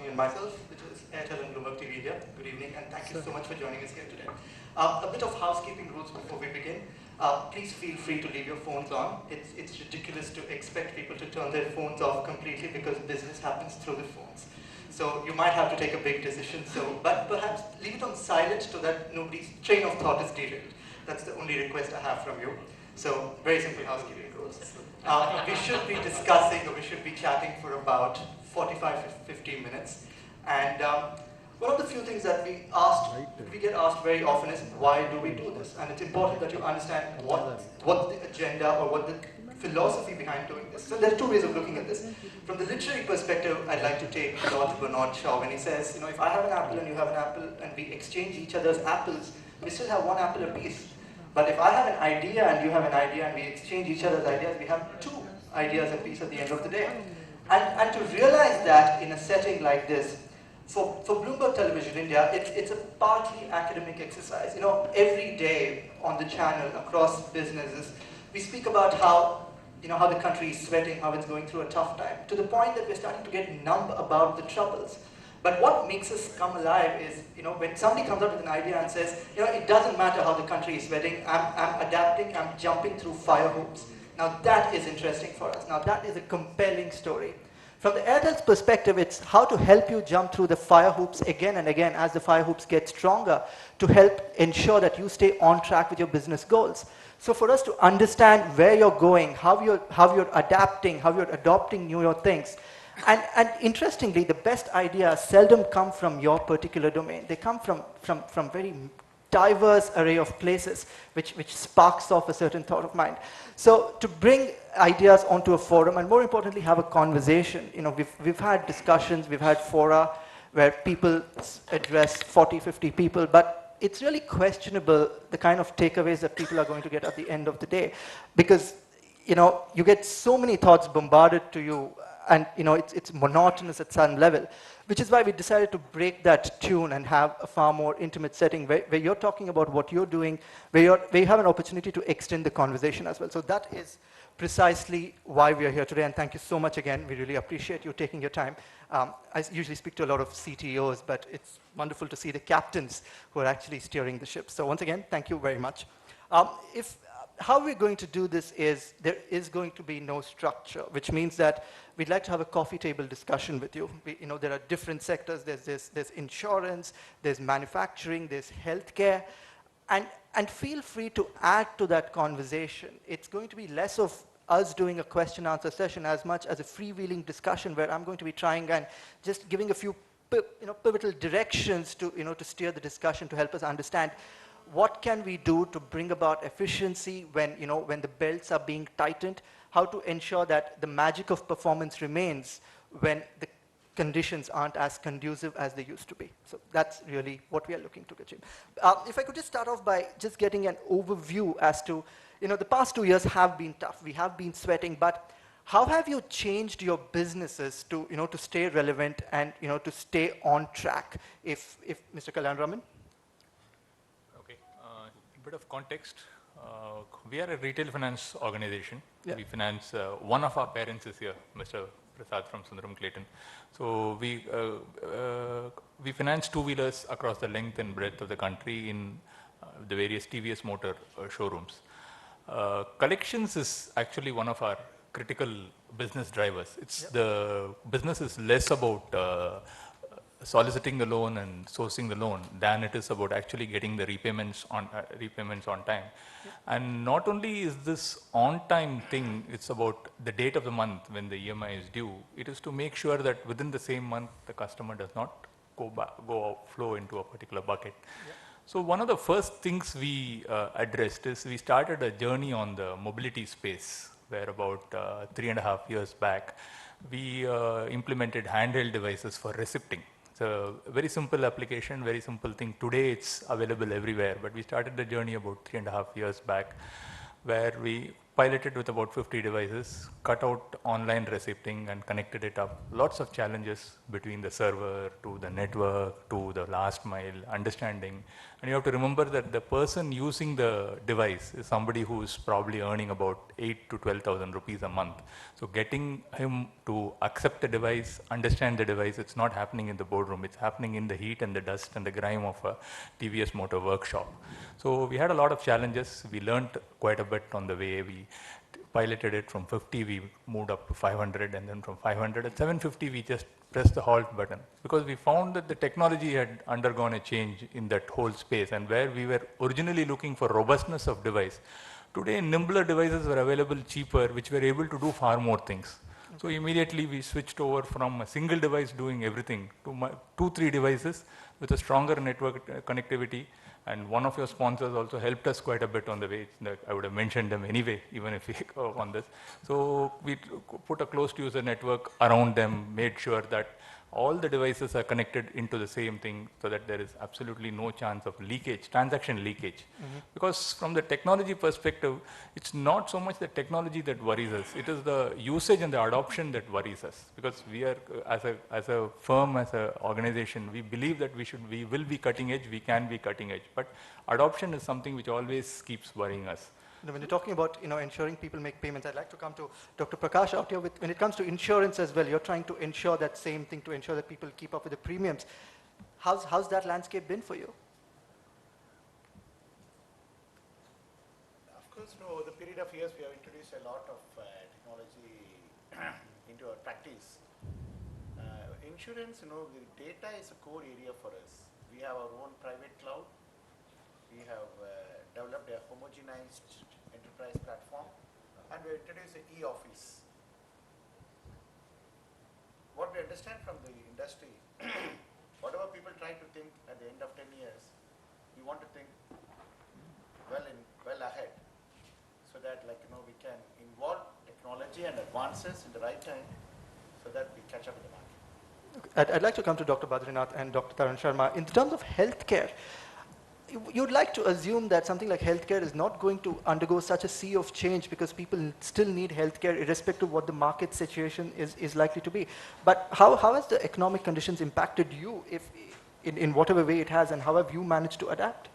and myself, which is Airtel and Bloomberg TV India. Good evening, and thank you so much for joining us here today. A bit of housekeeping rules before we begin. Please feel free to leave your phones on. It's ridiculous to expect people to turn their phones off completely because business happens through the phones. So you might have to take a big decision. But perhaps leave it on silent so that nobody's train of thought is derailed. That's the only request I have from you. So very simple housekeeping rules. We should be discussing or we should be chatting for about 45 to 50 minutes. And one of the few things that we get asked very often is, why do we do this? And it's important that you understand what the agenda or what the philosophy behind doing this. So there are two ways of looking at this. From the literary perspective, I'd like to take George Bernard Shaw when he says, if I have an apple and you have an apple and we exchange each other's apples, we still have one apple apiece. But if I have an idea and you have an idea and we exchange each other's ideas, we have two ideas apiece at the end of the day. And to realize that in a setting like this, for Bloomberg Television India, it's a partly academic exercise. Every day on the channel across businesses, we speak about how the country is sweating, how it's going through a tough time, to the point that we're starting to get numb about the troubles. But what makes us come alive is, when somebody comes up with an idea and says, it doesn't matter how the country is sweating, I'm adapting, I'm jumping through fire hoops. Now that is interesting for us. Now that is a compelling story. From the Airtel's perspective, it's how to help you jump through the fire hoops again and again as the fire hoops get stronger to help ensure that you stay on track with your business goals. So for us to understand where you're going, how you're adapting, how you're adopting newer things. And interestingly, the best ideas seldom come from your particular domain. They come from very diverse array of places, which sparks off a certain thought of mind. So to bring ideas onto a forum, and more importantly, have a conversation. We've had discussions, we've had fora where people address 40, 50 people, but it's really questionable the kind of takeaways that people are going to get at the end of the day, because you get so many thoughts bombarded to you, and it's monotonous at some level, which is why we decided to break that tune and have a far more intimate setting where you're talking about what you're doing, where you have an opportunity to extend the conversation as well. So that is precisely why we are here today, and thank you so much again. We really appreciate you taking your time. I usually speak to a lot of CTOs, but it's wonderful to see the captains who are actually steering the ship. So once again, thank you very much. How we're going to do this is, there is going to be no structure, which means that we'd like to have a coffee table discussion with you. There are different sectors. There's insurance, there's manufacturing, there's healthcare, and feel free to add to that conversation. It's going to be less of us doing a question answer session as much as a freewheeling discussion where I'm going to be trying and just giving a few pivotal directions to steer the discussion to help us understand what can we do to bring about efficiency when the belts are being tightened, how to ensure that the magic of performance remains when the conditions aren't as conducive as they used to be. So that's really what we are looking to achieve. If I could just start off by just getting an overview as to, the past 2 years have been tough. We have been sweating, but how have you changed your businesses to stay relevant and to stay on track? If Mr. Kalyanaraman? A bit of context. We are a retail finance organization. Yeah. We finance, one of our parents is here, Mr. Prasad from Sundaram Clayton. So we finance two-wheelers across the length and breadth of the country in the various TVS motor showrooms. Collections is actually one of our critical business drivers. The business is less about soliciting the loan and sourcing the loan than it is about actually getting the repayments on time. Yeah. And not only is this on-time thing, it's about the date of the month when the EMI is due. It is to make sure that within the same month the customer does not flow into a particular bucket. Yeah. So one of the first things we addressed is we started a journey on the mobility space, where about 3.5 years back we implemented handheld devices for receipting. It's a very simple application, very simple thing. Today it's available everywhere, but we started the journey about 3.5 years back, where we piloted with about 50 devices, cut out online receipting and connected it up. Lots of challenges between the server to the network to the last mile understanding. And you have to remember that the person using the device is somebody who is probably earning about 8 to 12,000 rupees a month. So getting him to accept the device, understand the device, it's not happening in the boardroom, it's happening in the heat and the dust and the grime of a TVS Motor workshop. So we had a lot of challenges. We learned quite a bit on the way. We piloted it from 50, we moved up to 500, and then from 500 at 750, we just pressed the halt button because we found that the technology had undergone a change in that whole space, and where we were originally looking for robustness of device, today nimbler devices were available cheaper, which were able to do far more things. So immediately we switched over from a single device doing everything to 2-3 devices with a stronger network connectivity. And one of your sponsors also helped us quite a bit on the way. I would have mentioned them anyway, even if we go on this. So we put a closed user network around them, made sure that all the devices are connected into the same thing so that there is absolutely no chance of leakage, transaction leakage. Because from the technology perspective, it's not so much the technology that worries us, it is the usage and the adoption that worries us. Because we are, as a firm, as an organization, we believe that we will be cutting edge, we can be cutting edge. But adoption is something which always keeps worrying us. When you're talking about ensuring people make payments, I'd like to come to Dr. Prakash out here. When it comes to insurance as well, you're trying to ensure that same thing, to ensure that people keep up with the premiums. How's that landscape been for you? Of course, over the period of years, we have introduced a lot of technology into our practice. Insurance, the data is a core area for us. We have our own private cloud. We have developed a homogenized enterprise platform, and we introduced the e-office. What we understand from the industry, whatever people try to think at the end of 10 years, we want to think well ahead, so that we can involve technology and advances in the right time, so that we catch up with the market. I'd like to come to Dr. Badrinath and Dr. Tarun Sharma. In terms of healthcare, you'd like to assume that something like healthcare is not going to undergo such a sea of change because people still need healthcare irrespective of what the market situation is likely to be. But how has the economic conditions impacted you in whatever way it has, and how have you managed to adapt?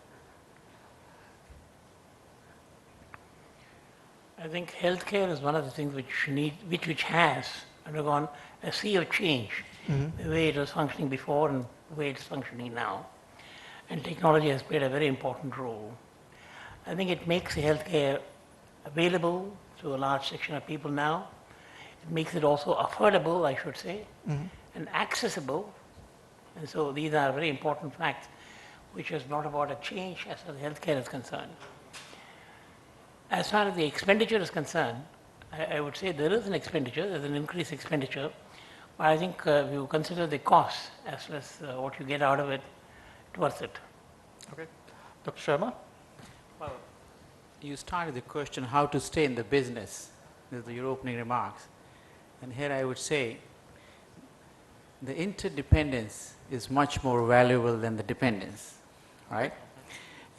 I think healthcare is one of the things which has undergone a sea of change, the way it was functioning before and the way it's functioning now. And technology has played a very important role. I think it makes healthcare available to a large section of people now. It makes it also affordable, I should say, and accessible. And so these are very important facts which has brought about a change as far as healthcare is concerned. As far as the expenditure is concerned, I would say there is an expenditure, there's an increased expenditure, but I think we will consider the cost as well as what you get out of it towards it. Okay. Dr. Sharma? Well, you started the question how to stay in the business. These are your opening remarks. And here I would say the interdependence is much more valuable than the dependence, right?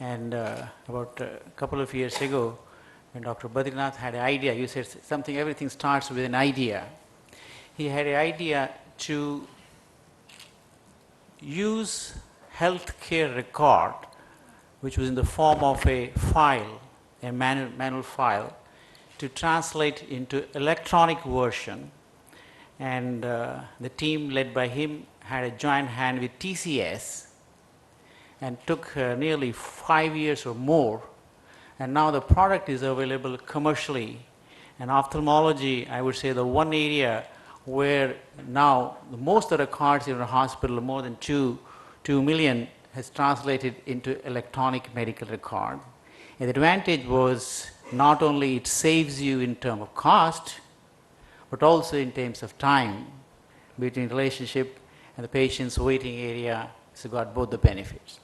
And about a couple of years ago, when Dr. Badrinath had an idea, you said something, everything starts with an idea. He had an idea to use healthcare record, which was in the form of a file, a manual file, to translate into electronic version. And the team led by him had a joint hand with TCS and took nearly 5 years or more. And now the product is available commercially. And ophthalmology, I would say the one area where now most of the records in a hospital, more than 2 million, has translated into electronic medical record. And the advantage was not only it saves you in terms of cost, but also in terms of time between relationship and the patient's waiting area. So got both the benefits.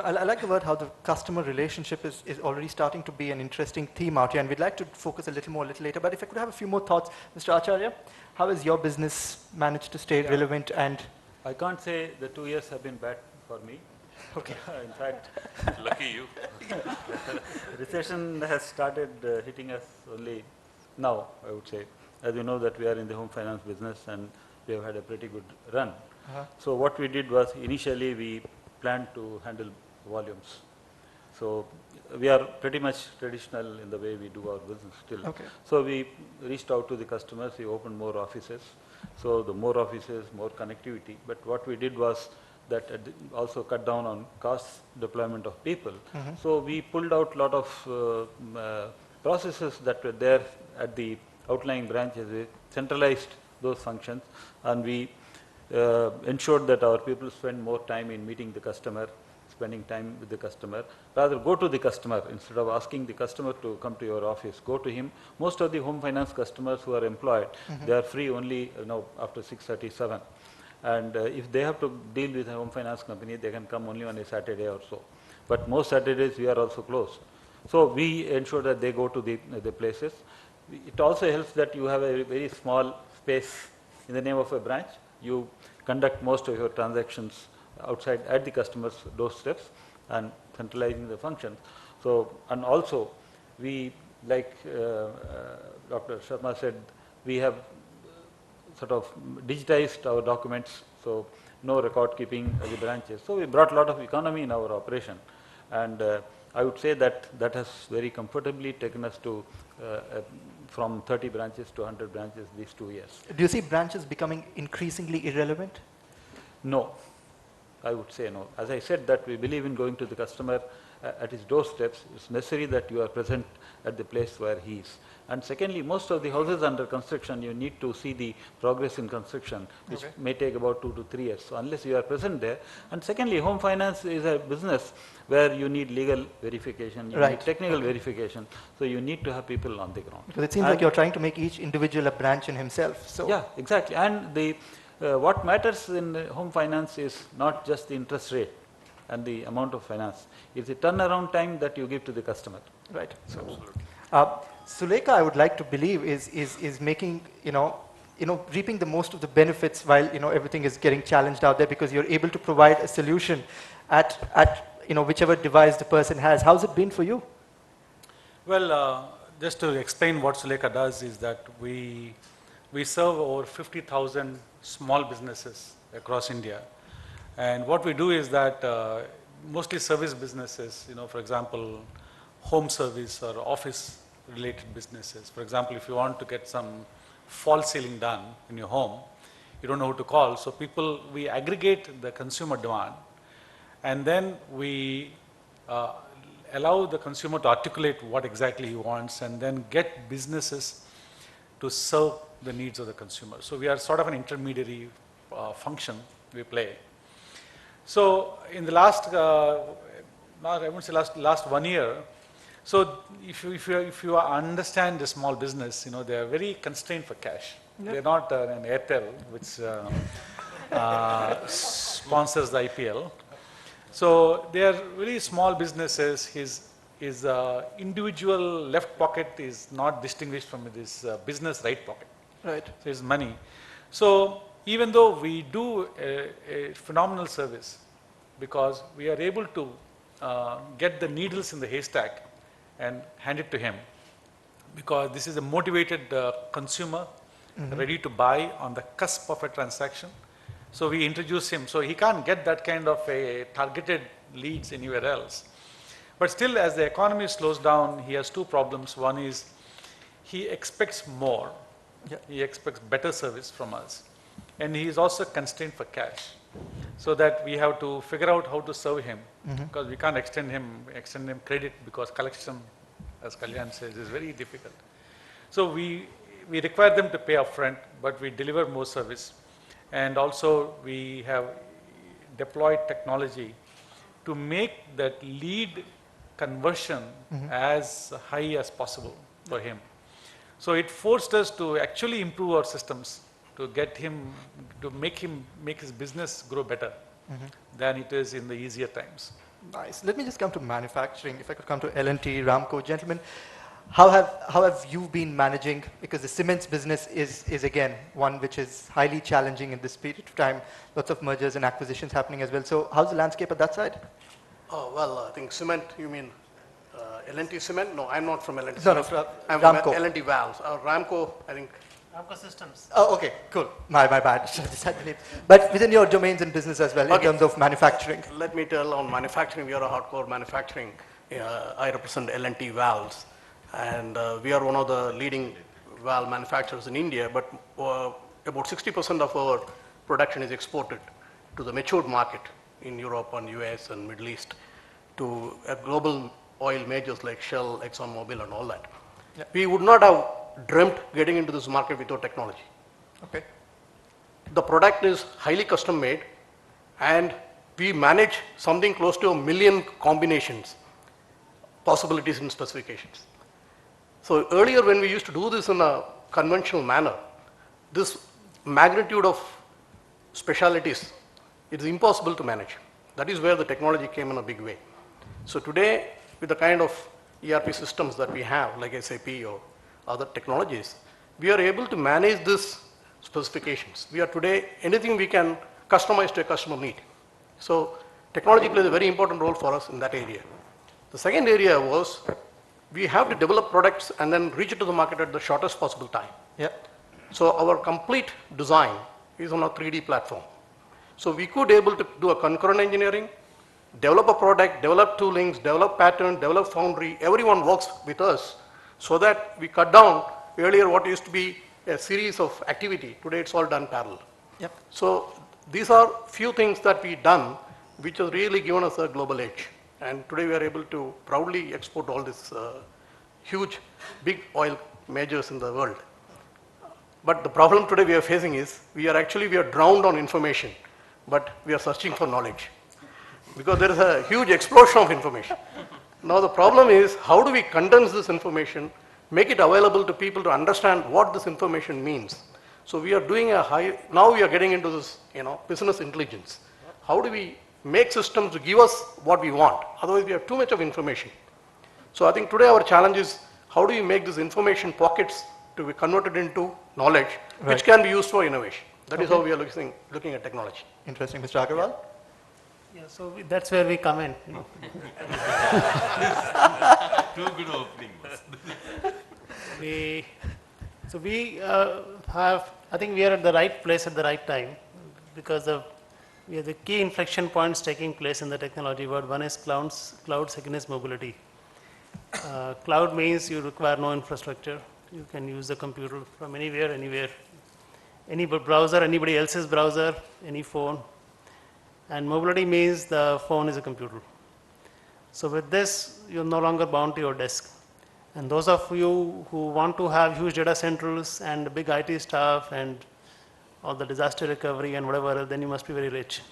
I like the word how the customer relationship is already starting to be an interesting theme out here, and we'd like to focus a little more a little later. But if I could have a few more thoughts, Mr. Acharya, how has your business managed to stay relevant? And I can't say the 2 years have been bad for me. Okay. In fact, Lucky you. recession has started hitting us only now, I would say. As you know that we are in the home finance business and we have had a pretty good run. So what we did was initially we planned to handle volumes. So we are pretty much traditional in the way we do our business still. Okay. So we reached out to the customers, we opened more offices. So the more offices, more connectivity. But what we did was that also cut down on cost deployment of people. So we pulled out a lot of processes that were there at the outlying branches. We centralized those functions and we ensured that our people spend more time in meeting the customer, spending time with the customer. Rather go to the customer instead of asking the customer to come to your office. Go to him. Most of the home finance customers who are employed, they are free only after 6:37. And if they have to deal with a home finance company, they can come only on a Saturday or so. But most Saturdays we are also closed. So we ensure that they go to the places. It also helps that you have a very small space in the name of a branch. You conduct most of your transactions outside at the customer's doorsteps and centralizing the functions. So, and also we, like Dr. Sharma said, we have sort of digitized our documents, so no record keeping at the branches. So we brought a lot of economy in our operation, and I would say that that has very comfortably taken us to from 30 branches to 100 branches these 2 years. Do you see branches becoming increasingly irrelevant? No, I would say no. As I said that we believe in going to the customer at his doorsteps. It's necessary that you are present at the place where he is. And secondly, most of the houses under construction, you need to see the progress in construction, which may take about 2 to 3 years. So unless you are present there. And secondly, home finance is a business where you need legal verification, you need technical verification. So you need to have people on the ground. Because it seems like you're trying to make each individual a branch in himself. So yeah, exactly. And the what matters in home finance is not just the interest rate and the amount of finance. It's the turnaround time that you give to the customer. Right. So, Absolutely. Sulekha, I would like to believe is making, reaping the most of the benefits while, everything is getting challenged out there, because you're able to provide a solution at whichever device the person has. How's it been for you? Well, just to explain what Sulekha does is that we serve over 50,000 small businesses across India. And what we do is that mostly service businesses, for example, home service or office related businesses. For example, if you want to get some false ceiling done in your home, you don't know who to call. So we aggregate the consumer demand, and then we allow the consumer to articulate what exactly he wants, and then get businesses to serve the needs of the consumer. So we are sort of an intermediary function we play. So in the last, I won't say last 1 year, so if you understand the small business, they are very constrained for cash. They're not an Airtel, which sponsors the IPL. So they are very small businesses. His individual left pocket is not distinguished from his business right pocket. Right. So his money. So even though we do a phenomenal service, because we are able to get the needles in the haystack and hand it to him, because this is a motivated consumer, ready to buy on the cusp of a transaction. So we introduce him. So he can't get that kind of a targeted leads anywhere else. But still, as the economy slows down, he has two problems. One is he expects more. Yeah. He expects better service from us. And he is also constrained for cash. So that we have to figure out how to serve him, because we can't extend him credit, because collection, as Kalyan says, is very difficult. So we require them to pay upfront, but we deliver more service. And also we have deployed technology to make that lead conversion as high as possible for him. So it forced us to actually improve our systems to get him, to make his business grow better than it is in the easier times. Nice. Let me just come to manufacturing. If I could come to L&T, Ramco, gentlemen, how have you been managing, because the cements business is again one which is highly challenging in this period of time, lots of mergers and acquisitions happening as well. So how's the landscape at that side? Oh, well, I think cement, you mean L&T Cement? No, I'm not from L&T No, no, Cement. I'm Ramco. from L&T Valves. Ramco, I think. Ramco Systems. Oh, okay, cool. My bad. Should have decided the name. But within your domains and business as well, in Okay. terms of manufacturing. Let me tell on manufacturing, we are a hardcore manufacturing. I represent L&T Valves, and we are one of the leading valve manufacturers in India, but about 60% of our production is exported to the matured market in Europe and US and Middle East, to global oil majors like Shell, ExxonMobil and all that. Yeah. We would not have dreamt getting into this market without technology. Okay. The product is highly custom made, and we manage something close to 1 million combinations, possibilities and specifications. So earlier when we used to do this in a conventional manner, this magnitude of specialities, it is impossible to manage. That is where the technology came in a big way. So today, with the kind of ERP systems that we have, like SAP or other technologies, we are able to manage this specifications. We are today, anything we can customize to a customer need. So technology plays a very important role for us in that area. The second area was, we have to develop products and then reach it to the market at the shortest possible time. Yeah. So our complete design is on a 3D platform. So we could able to do a concurrent engineering, develop a product, develop toolings, develop pattern, develop foundry. Everyone works with us so that we cut down earlier what used to be a series of activity. Today it's all done parallel. Yep. So these are few things that we done which has really given us a global edge. And today we are able to proudly export all these huge, big oil majors in the world. But the problem today we are facing is, we are drowned on information, but we are searching for knowledge. Because there is a huge explosion of information. Now the problem is, how do we condense this information, make it available to people to understand what this information means? So we are doing now we are getting into this, business intelligence. How do we make systems to give us what we want? Otherwise we have too much of information. So I think today our challenge is, how do we make these information pockets to be converted into knowledge, which can be used for innovation? That is how we are looking at technology. Interesting. Mr. Agarwal? Yeah, so that's where we come in. Too good opening. I think we are at the right place at the right time, because we have the key inflection points taking place in the technology world. One is cloud, second is mobility. Cloud means you require no infrastructure. You can use the computer from anywhere. Any browser, anybody else's browser, any phone. And mobility means the phone is a computer. So with this, you're no longer bound to your desk. And those of you who want to have huge data centers and big IT staff and all the disaster recovery and whatever, then you must be very rich.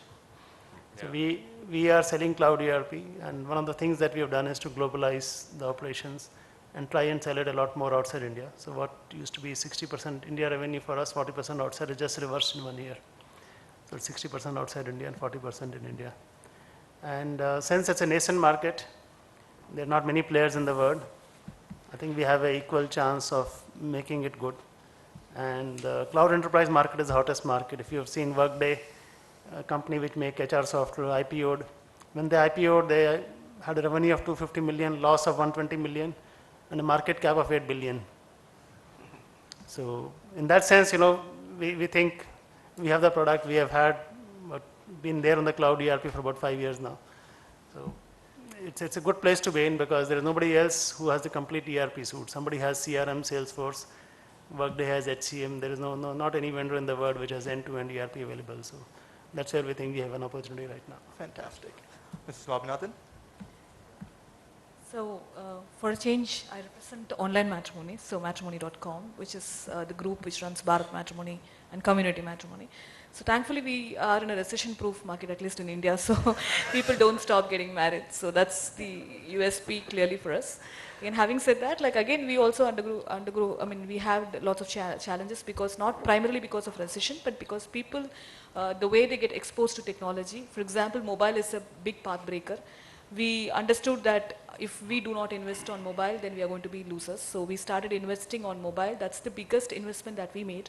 So we are selling cloud ERP, and one of the things that we have done is to globalize the operations and try and sell it a lot more outside India. So what used to be 60% India revenue for us, 40% outside, is just reversed in 1 year. So it's 60% outside India and 40% in India. And since it's a nascent market, there are not many players in the world. I think we have an equal chance of making it good. And the cloud enterprise market is the hottest market. If you have seen Workday, a company which make HR software, IPO'd. When they IPO'd, they had a revenue of 250 million, loss of 120 million, and a market cap of 8 billion. So in that sense, we think we have the product. We have been there on the cloud ERP for about 5 years now. So it's a good place to be in, because there is nobody else who has the complete ERP suite. Somebody has CRM, Salesforce, Workday has HCM. There is not any vendor in the world which has end-to-end ERP available. So that's where we think we have an opportunity right now. Fantastic. Mrs. Swabnathan? So for a change, I represent online matrimony, so matrimony.com, which is the group which runs Bharat Matrimony and Community Matrimony. So thankfully we are in a recession-proof market, at least in India, so people don't stop getting married. So that's the USP clearly for us. And having said that, again, we also we have lots of challenges, because not primarily because of recession, but because people, the way they get exposed to technology. For example, mobile is a big path breaker. we understood that if we do not invest on mobile, then we are going to be losers. So we started investing on mobile. That's the biggest investment that we made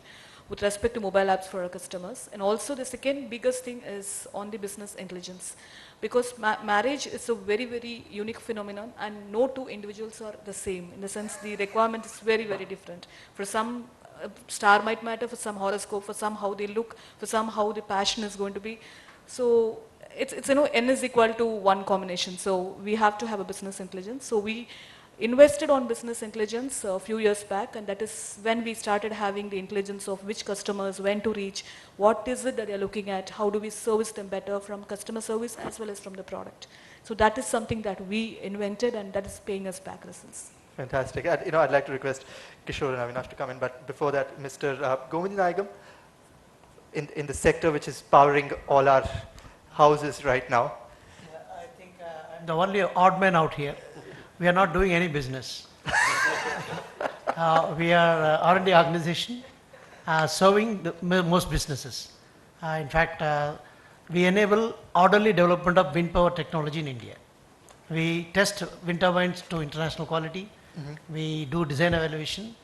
with respect to mobile apps for our customers. And also the second biggest thing is on the business intelligence. Because marriage is a very, very unique phenomenon, and no two individuals are the same. In the sense, the requirement is very, very different. For some, star might matter, for some horoscope, for some how they look, for some how the passion is going to be. So it's n is equal to 1 combination. So we have to have a business intelligence. So we invested on business intelligence a few years back, and that is when we started having the intelligence of which customers, when to reach, what is it that they're looking at, how do we service them better from customer service as well as from the product. So that is something that we invented, and that is paying us back since. Fantastic. And, I'd like to request Kishore and Avinash to come in, but before that, Mr. Govind Nayagam, in the sector which is powering all our houses right now. Yeah, I think I'm the only odd man out here. We are not doing any business. We are R&D organization serving most businesses. In fact, we enable orderly development of wind power technology in India. We test wind turbines to international quality. We do design evaluation,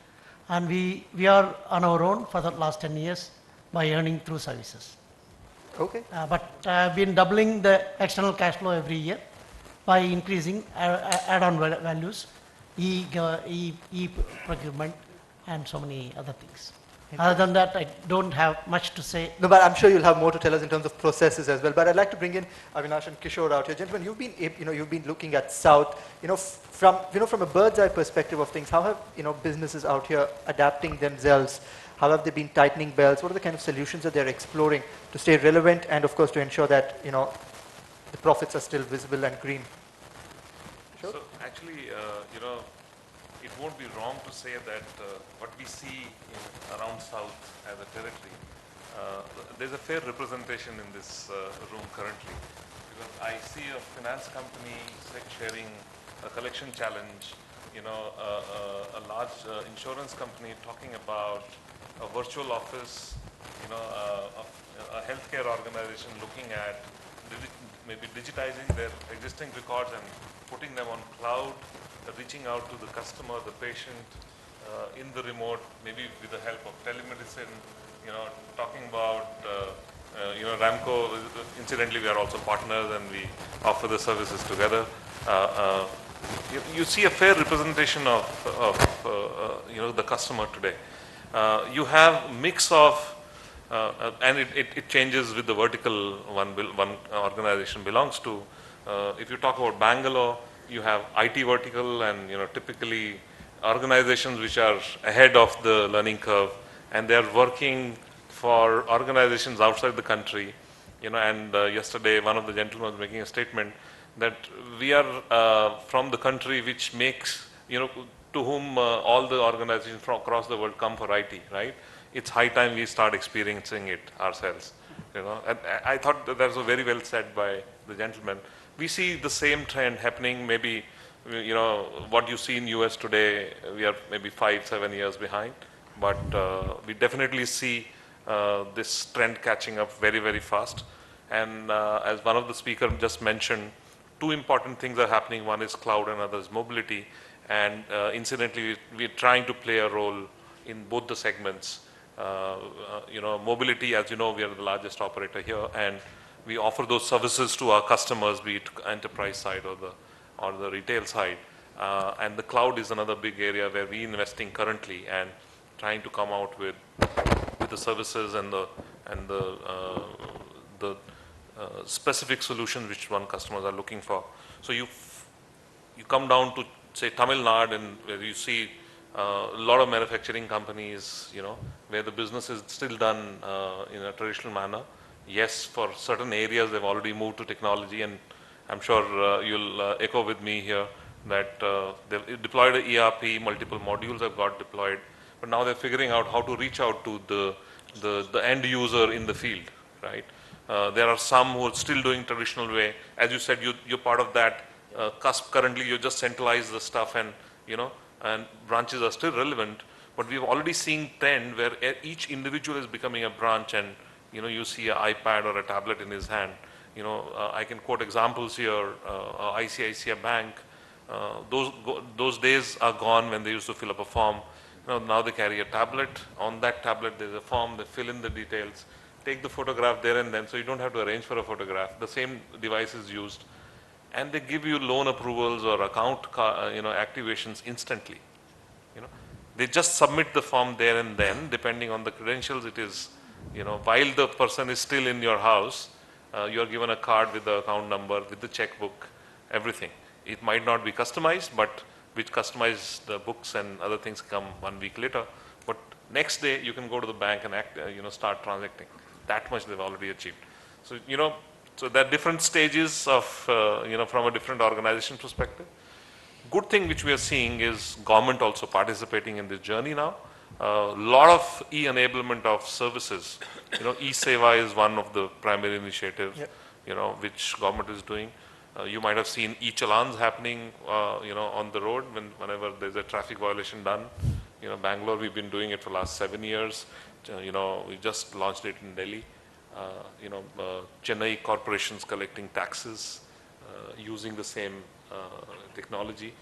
and we are on our own for the last 10 years by earning through services. Okay. But I've been doubling the external cash flow every year by increasing add-on values, e-procurement, and so many other things. Other than that, I don't have much to say. No, but I'm sure you'll have more to tell us in terms of processes as well. But I'd like to bring in Avinash and Kishore out here. Gentlemen, you've been looking at South, from a bird's eye perspective of things. How have, businesses out here adapting themselves? How have they been tightening belts? What are the kind of solutions that they're exploring to stay relevant and, of course, to ensure that, the profits are still visible and green? Sure. So actually, it won't be wrong to say that what we see around South as a territory, there's a fair representation in this room currently. Because I see a finance company sharing a collection challenge, a large insurance company talking about a virtual office, a healthcare organization looking at maybe digitizing their existing records and putting them on cloud, reaching out to the customer, the patient, in the remote, maybe with the help of telemedicine, talking about, Ramco, incidentally we are also partners and we offer the services together. You see a fair representation of the customer today. You have mix of, and it changes with the vertical one organization belongs to. If you talk about Bangalore, you have IT vertical and typically organizations which are ahead of the learning curve, and they are working for organizations outside the country. And yesterday one of the gentlemen was making a statement that we are from the country which makes, to whom all the organizations from across the world come for IT, right? It's high time we start experiencing it ourselves. And I thought that was very well said by the gentleman. We see the same trend happening. Maybe what you see in US today, we are maybe 5-7 years behind, but we definitely see this trend catching up very, very fast. And as one of the speakers just mentioned, two important things are happening. One is cloud and other is mobility. And incidentally, we're trying to play a role in both the segments. Mobility, as you know, we are the largest operator here, and we offer those services to our customers, be it enterprise side or the retail side. And the cloud is another big area where we're investing currently and trying to come out with the services and the specific solutions which one customers are looking for. So you come down to say Tamil Nadu, and where you see a lot of manufacturing companies, where the business is still done in a traditional manner. Yes, for certain areas they've already moved to technology, and I'm sure you'll echo with me here that they've deployed an ERP, multiple modules have got deployed, but now they're figuring out how to reach out to the end user in the field, right? There are some who are still doing traditional way. As you said, you're part of that cusp currently. You just centralize the stuff, and and branches are still relevant. But we've already seen trend where each individual is becoming a branch, and you see an iPad or a tablet in his hand, I can quote examples here, ICICI Bank, those days are gone when they used to fill up a form. Now they carry a tablet. On that tablet there's a form, they fill in the details, take the photograph there and then, so you don't have to arrange for a photograph. The same device is used, and they give you loan approvals or account activations instantly. They just submit the form there and then, depending on the credentials. It is, while the person is still in your house, you are given a card with the account number, with the checkbook, everything. It might not be customized, but which customize the books and other things come 1 week later. But next day you can go to the bank and start transacting. That much they've already achieved. So, so there are different stages of, from a different organization perspective. Good thing which we are seeing is government also participating in this journey now. A lot of e-enablement of services. E-Seva is one of the primary initiatives, which government is doing. You might have seen e-challans happening, on the road whenever there's a traffic violation done. Bangalore, we've been doing it for the last 7 years. We just launched it in Delhi. Chennai corporations collecting taxes using the same technology.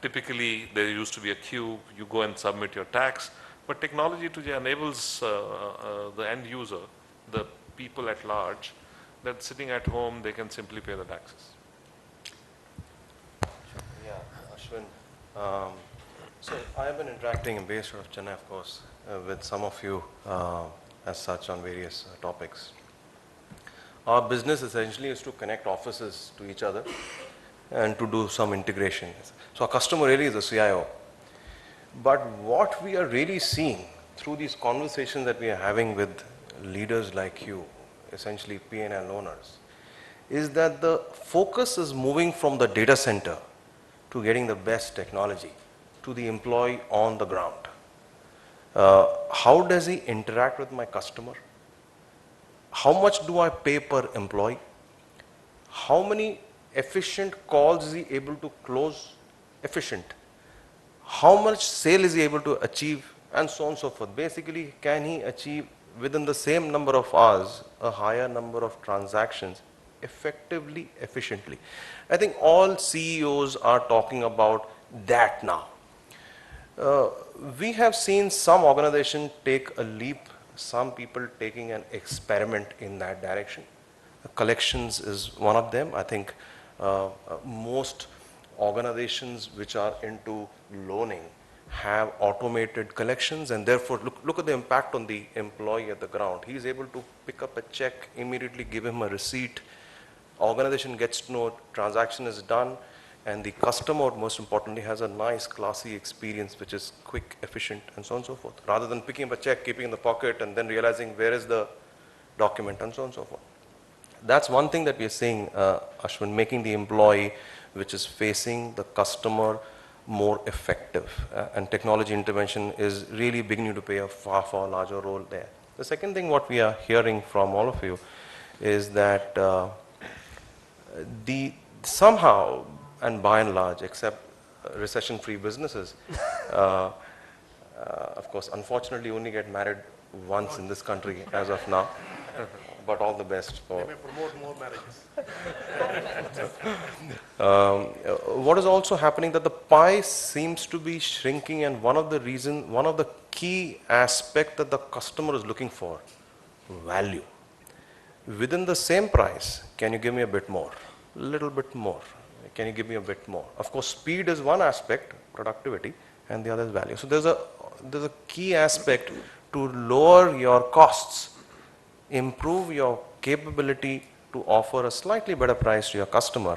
Typically, there used to be a queue. You go and submit your tax. But technology today enables the end user, the people at large, that sitting at home, they can simply pay the taxes. Yeah, Ashwin. So I have been interacting based out of Chennai, of course, with some of you as such on various topics. Our business essentially is to connect offices to each other and to do some integration. So our customer really is the CIO. But what we are really seeing through these conversations that we are having with leaders like you, essentially P&L owners, is that the focus is moving from the data center to getting the best technology to the employee on the ground. How does he interact with my customer? How much do I pay per employee? How many efficient calls is he able to close efficient? How much sale is he able to achieve, and so on and so forth. Basically, can he achieve within the same number of hours a higher number of transactions effectively, efficiently? I think all CEOs are talking about that now. We have seen some organizations take a leap, some people taking an experiment in that direction. Collections is one of them. I think most organizations which are into loaning have automated collections, and therefore look at the impact on the employee at the ground. He is able to pick up a check, immediately give him a receipt. Organization gets to know transaction is done, and the customer, most importantly, has a nice classy experience which is quick, efficient, and so on and so forth, rather than picking up a check, keeping in the pocket, and then realizing where is the document, and so on and so forth. That's one thing that we are seeing, Ashwin, making the employee which is facing the customer more effective. And technology intervention is really beginning to play a far, far larger role there. The second thing what we are hearing from all of you is that somehow, and by and large, except recession-free businesses, of course, unfortunately only get married once in this country as of now. But all the best for. They may promote more marriages. What is also happening that the pie seems to be shrinking, and one of the key aspect that the customer is looking for, value. Within the same price, can you give me a bit more? A little bit more. Can you give me a bit more? Of course, speed is one aspect, productivity, and the other is value. So there's a key aspect to lower your costs, improve your capability to offer a slightly better price to your customer,